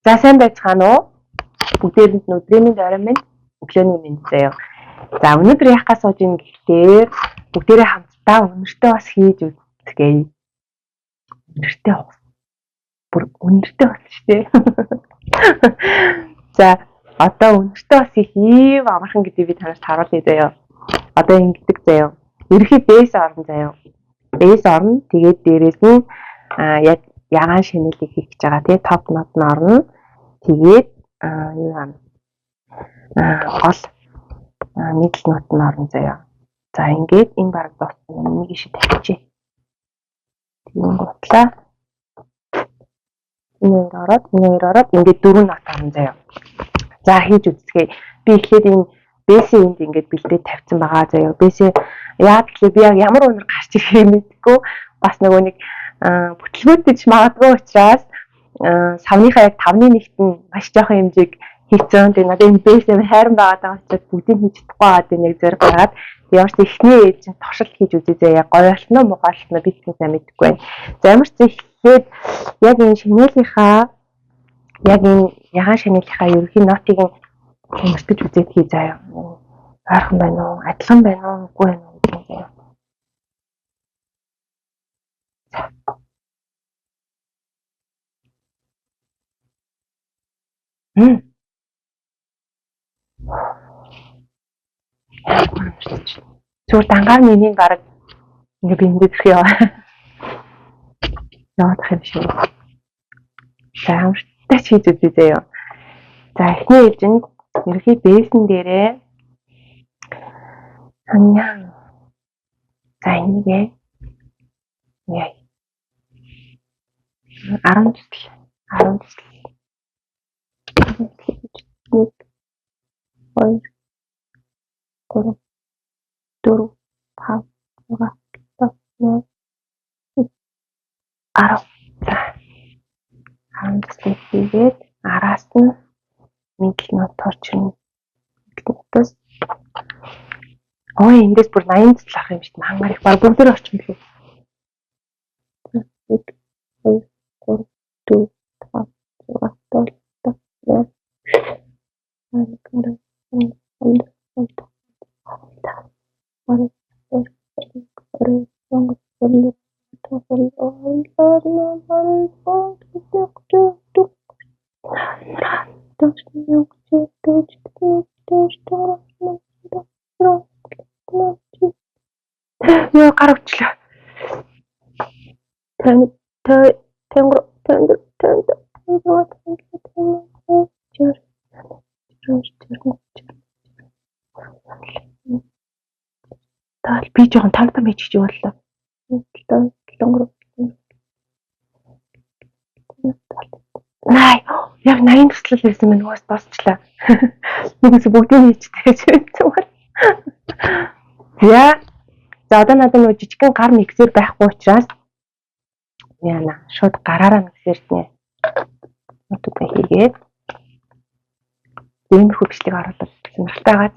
За сайн байцгаана уу? Бүгдээрэнд нь өдрийн мэнд, орой мэнд, өглөөний мэнд заяа. За өнөөдөр яах гэж сууж ийн гэхээр бүгдээрээ хамтдаа өнөртөө бас хийж үзье. Өнөртөө бүр өнөртөө болсон шүү дээ. За одоо өнөртөө бас их ийм амархан гэдэг би танаас харуулъя заяа. Одоо ингэдэг заяа. Ерхий бэйс орно заяа. Бэйс орно. Тэгээд дээрээс нь яг ягаан шинэлийг хийх гэж байгаа тий топ нот нь орно. Тэгээд юу юм гол middle note нь орно заяа. За ингээд энэ баг дуусна. Нэг иши тавьчих. Тийм бодлаа. Энэ ороод ингээд 4 нот орно заяа. За хийж үзье. Би ихэд энэ бэсийн энд ингээд бэлдээд тавьсан байгаа заяа. Бэсээ яа гэвэл би яг ямар өнөр гарч ирэхээ мэдгүй бас нөгөө нэг бүтлгүүтэж магадгүй учраас савныхаа яг 5-1-т нь маш жоохон хэмжээг хийцэн. Тэгээ надад энэ бэс юм хайран байгаа учраас бүгдийг хийж чадахгүй байгаа нэг зэрэг байгаад ямар ч ихний ээж туршилт хийж үзээ яг гоё болтно муу болтно би тийм сайн мэдэхгүй байна. За ямар ч ихэд яг энэ шинэлийнхаа яг энэ ягаан шинэлийнхаа ерөнхий нотыг өмсдөж үзээд хий заяа. Ойрхон байна уу? Адилхан байна уу? Үгүй байна уу гэх юм заяа. Зүгээр дангаар миний баг ингээ биндээ төрх яваа. Явах юм шиг. За хамтдаа хийж үзье заяа. За эхний ээлжинд ерхий бэйсэн дээрээ ханьяан. За энийгээ яа. 10 төсөл. 10 төсөл. 1 2 3 4 5 6 7 10. За 10 төсөл хийгээд араас нь middle note орчихно. Бас ой эндээс бүр 80 төсөл авах юм шиг мангар их баг бүгдээр орчихно лээ. 1 2 3 4 5 6 7 Яа гаравчлаа. Таал би жоохон там хийчих боллоо. Най яг 80 төслөл байсан мэн уус дуусчлаа. Нүгээс бүгдийг хийчихтэй зүгээр. За одоо надад нөгөө жижигхэн гар миксер байхгүй учраас яана шууд гараараа миксерт нэ. Нутгаа хийгээд иймэрхүү бичлэг оруулаад сонирхолтой байгаад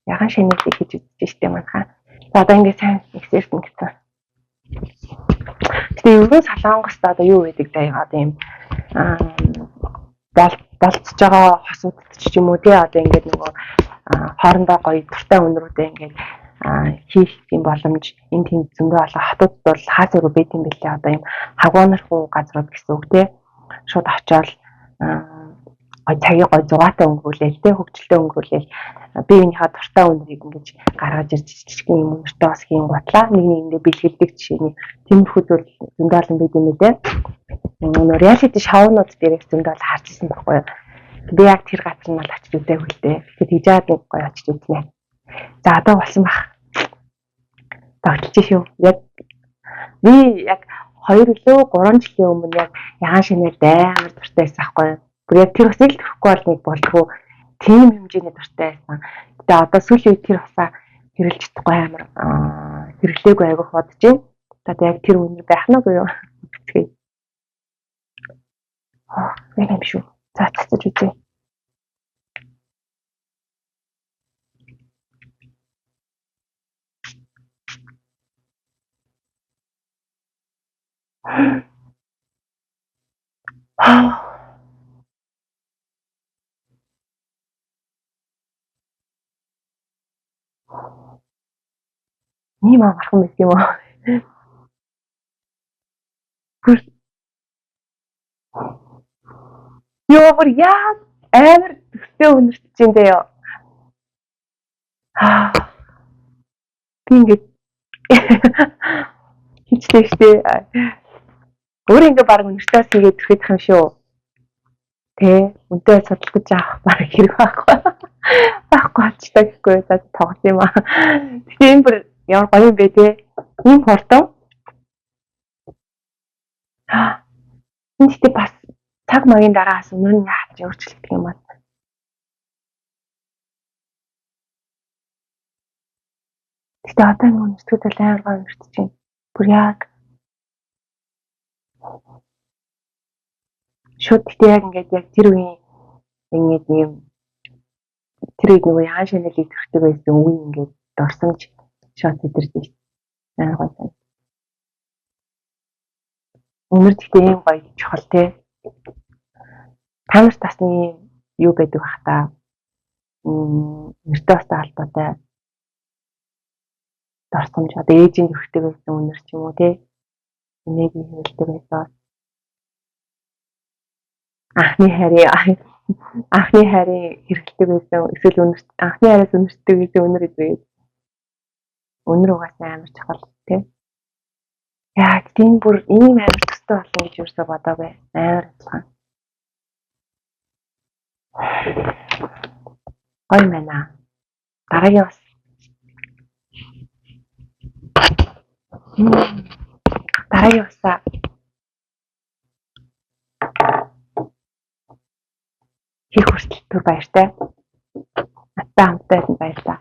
ягаан шинэлийг хийж үзэж штэ манайхаа. За одоо ингээд сайн миксерт нэгсэн. Тэгээ ерөн Солонгост одоо юу гэдэг даа одоо юм болцож байгаа хосуудад ч юм уу тий одоо ингээд нөгөө хоорондоо гоё туртай өнрүүдээ ингээд хийх юм боломж энэ тийм зөндөө олон хотуудд бол хаасайгүй байт юм билээ одоо юм хагуунархуу газрууд гэсэн үг тий шууд очиод гоё цагийг гоё зугаатай өнгөрүүлээл тий хөвгчлөлтөө өнгөрүүлээл би энийхээ туртай өнрийг ингэж гаргаж ирж жижигхэн юм өнөртөө бас хийн готлаа нэг нэгэндээ бэлгэлдэг жишээний тиймэрхүүд бол зөндөө олон байт юм лээ. Нөгөө reality show-нууд дээрх зөндөө бол харчихсан байхгүй юу. Би яг тэр газар нь бол очиж үзээгүй л дээ. Тэгэхээр хийж байгаа нэг гоё очиж үзнэ. За одоо болсон баг. Тогтолж шүү. Яг би яг 2 жилийн 3 жилийн өмнө яг ягаан шинээр амар дуртай байсан байхгүй юу. Бүр яг тэр усыг л төрөхгүй бол нэг болдгоо тийм хэмжээний дуртай байсан. Гэтэ одоо сүүлийн үед тэр усаа хэрэглэж чадахгүй амар хэрэглээгүй айгүйх бодож байна. Одоо яг тэр үнэр байх нь уу юу? Бицгээ. Яг юм шүү. За цацаж үзье. Ийм амархан байсан юм уу? Бүр ёо бүр яа амар төстэй өнөрч чинь дээ ёо. Би ингээд хичтэй штэ. Өөр ингээ баг өнөртөөс игээд төрөх юм шүү. Тэ үнтэй судалгаж авах баг хэрэг байхгүй. Байхгүй болчихлоо гэхгүй за тоглох юм аа. Тэгээ энэ бүр ямар гоё юм бэ те. Ийм хурдан. Энд тэ бас цаг магийн дараагаас өнөр нь яач өөрчлөгдөх юм байна. Гэтэ одоо энэ өнөртгөл амар гоё өнөртж чинь. Бүр яг шууд тэгтээ яг ингээд яг тэр үеийн ингээд юм тэр үед нөгөө яан шанелыг төрхтэй байсан үе ингээд дорсомж шот идэрч байна. Аа гоё. Өнөр тэгтээ ийм гоё чухал те. Та нарт бас нэг юу байдаг бах та. Нэртэй бас холбоотой дорсомж одоо ээжийн төрхтэй байсан өнөр ч юм уу те. Энэгийн хэлдэг байсан. Анхны хайрын хэрэгэлдэг байсан эсвэл анхны хайраас өнөртдөг гэсэн өнөр үү? Өнөр угаасаа амар чухал тий. Яг тийм бүр ийм амар төстэй болно гэж юусаа бодоогүй. Амар адилхан. Гоё байна. Дараагийн бас. Дараагийн басаа. Хийх хүртэл түр баяртай. Атаа хамттай байсан баяртай.